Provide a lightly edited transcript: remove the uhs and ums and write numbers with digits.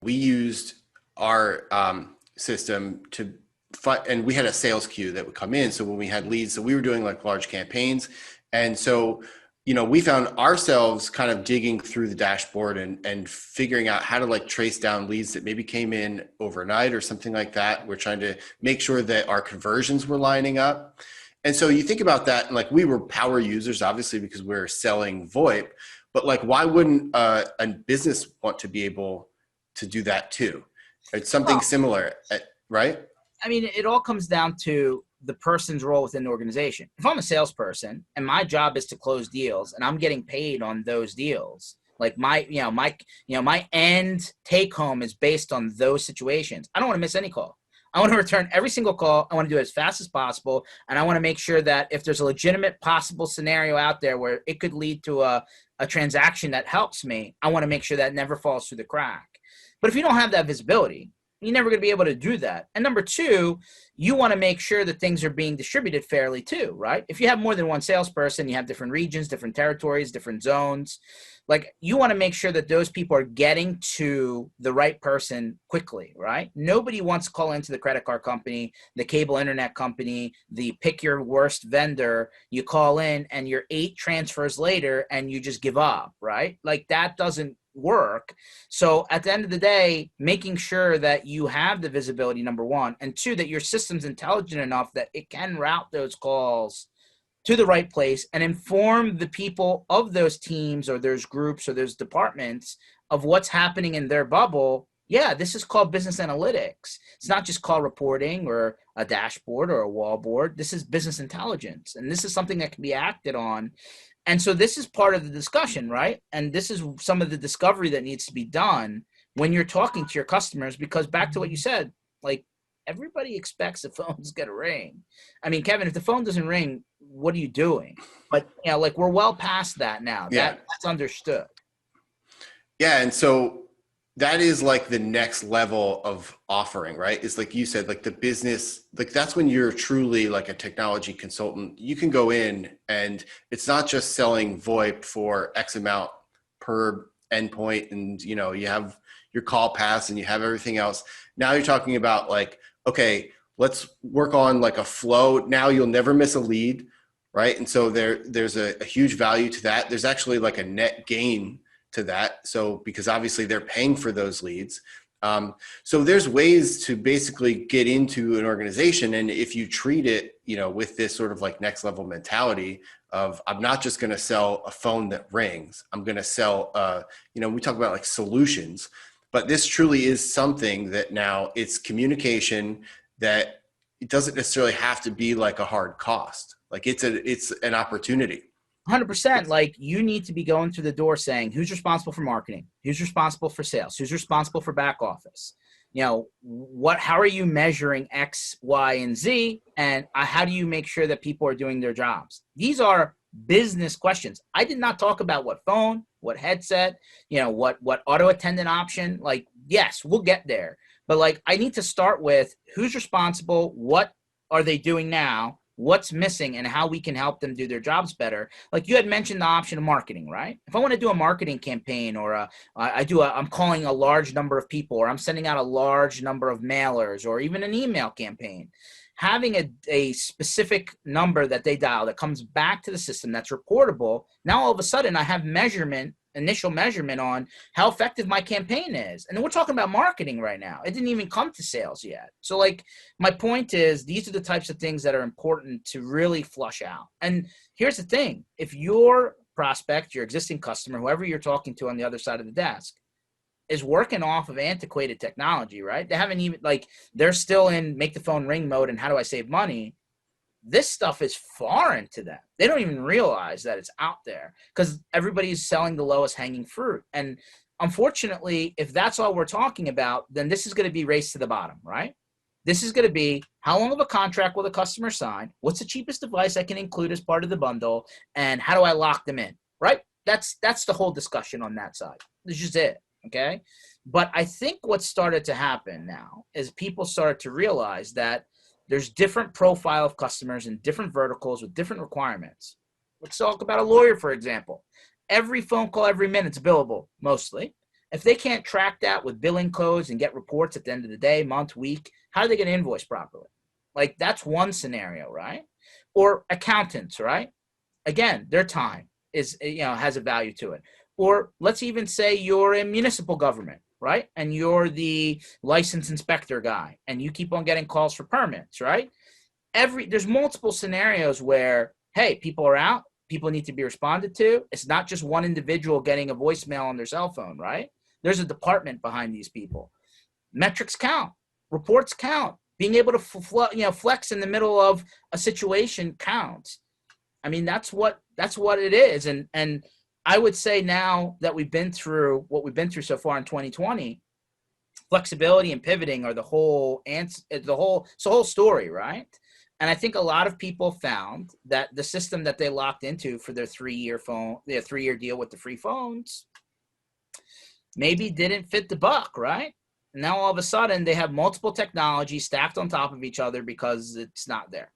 we used our system to and we had a sales queue that would come in. So when we had leads, so we were doing like large campaigns. And so, we found ourselves kind of digging through the dashboard and figuring out how to like trace down leads that maybe came in overnight or something like that. We're trying to make sure that our conversions were lining up. And so you think about that, and like we were power users, obviously, because we're selling VoIP, but like, why wouldn't a business want to be able to do that too? It's something Well, similar, right? I mean, it all comes down to the person's role within the organization. If I'm a salesperson and my job is to close deals and I'm getting paid on those deals, like my end take home is based on those situations. I don't want to miss any call. I want to return every single call. I want to do it as fast as possible. And I want to make sure that if there's a legitimate possible scenario out there where it could lead to a transaction that helps me, I want to make sure that never falls through the crack. But if you don't have that visibility, you're never going to be able to do that. And number two, you want to make sure that things are being distributed fairly too, right? If you have more than one salesperson, you have different regions, different territories, different zones. Like, you want to make sure that those people are getting to the right person quickly, right? Nobody wants to call into the credit card company, the cable internet company, the pick your worst vendor. You call in and you're 8 transfers later and you just give up, right? Like, that doesn't work. So at the end of the day, making sure that you have the visibility, number one, and two, that your system's intelligent enough that it can route those calls to the right place and inform the people of those teams or those groups or those departments of what's happening in their bubble. Yeah, this is called business analytics. It's not just call reporting or a dashboard or a wall board. This is business intelligence, and this is something that can be acted on. And so this is part of the discussion, right? And this is some of the discovery that needs to be done when you're talking to your customers, because back to what you said, like, everybody expects the phone's going to ring. I mean, Kevin, if the phone doesn't ring, what are you doing? But, like, we're well past that now. Yeah. That's understood. Yeah. And so that is like the next level of offering, right? Is like you said, like the business, like that's when you're truly like a technology consultant. You can go in and it's not just selling VoIP for X amount per endpoint, and you have your call pass and you have everything else. Now you're talking about like, okay, let's work on like a flow. Now you'll never miss a lead, right? And so there's a huge value to that. There's actually like a net gain to that. So because obviously they're paying for those leads. So there's ways to basically get into an organization. And if you treat it, with this sort of like next level mentality of, I'm not just going to sell a phone that rings. I'm going to sell, we talk about like solutions, but this truly is something that now it's communication that it doesn't necessarily have to be like a hard cost. Like it's an opportunity. 100%. Like, you need to be going through the door saying, who's responsible for marketing? Who's responsible for sales? Who's responsible for back office? How are you measuring X, Y, and Z? And how do you make sure that people are doing their jobs? These are business questions. I did not talk about what phone, what headset, what auto attendant option. Like, yes, we'll get there. But like, I need to start with who's responsible, what are they doing now, what's missing, and how we can help them do their jobs better. Like, you had mentioned the option of marketing, right? If I want to do a marketing campaign, or I'm calling a large number of people, or I'm sending out a large number of mailers, or even an email campaign, having a specific number that they dial that comes back to the system that's reportable. Now all of a sudden I have initial measurement on how effective my campaign is. And then we're talking about marketing right now. It didn't even come to sales yet. So like, my point is, these are the types of things that are important to really flush out. And here's the thing. If your prospect, your existing customer, whoever you're talking to on the other side of the desk, is working off of antiquated technology, right? They haven't even, like, they're still in make the phone ring mode and how do I save money? This stuff is foreign to them. They don't even realize that it's out there because everybody's selling the lowest hanging fruit. And unfortunately, if that's all we're talking about, then this is going to be race to the bottom, right? This is going to be, how long of a contract will the customer sign? What's the cheapest device I can include as part of the bundle? And how do I lock them in, right? That's the whole discussion on that side. This is just it, okay? But I think what started to happen now is people started to realize that there's different profile of customers in different verticals with different requirements. Let's talk about a lawyer, for example. Every phone call every minute's billable, mostly. If they can't track that with billing codes and get reports at the end of the day, month, week, how are they going to invoice properly? Like that's one scenario, right? Or accountants, right? Again, their time is, has a value to it. Or let's even say you're in municipal government, right? And you're the license inspector guy and you keep on getting calls for permits, right? There's multiple scenarios where, hey, people are out, people need to be responded to. It's not just one individual getting a voicemail on their cell phone, right? There's a department behind these people. Metrics count, reports count, being able to flex in the middle of a situation counts. I mean, that's what it is. And I would say now that we've been through what we've been through so far in 2020, flexibility and pivoting are the whole story, right? And I think a lot of people found that the system that they locked into for their 3-year deal with the free phones maybe didn't fit the buck, right? Now all of a sudden they have multiple technologies stacked on top of each other because it's not there.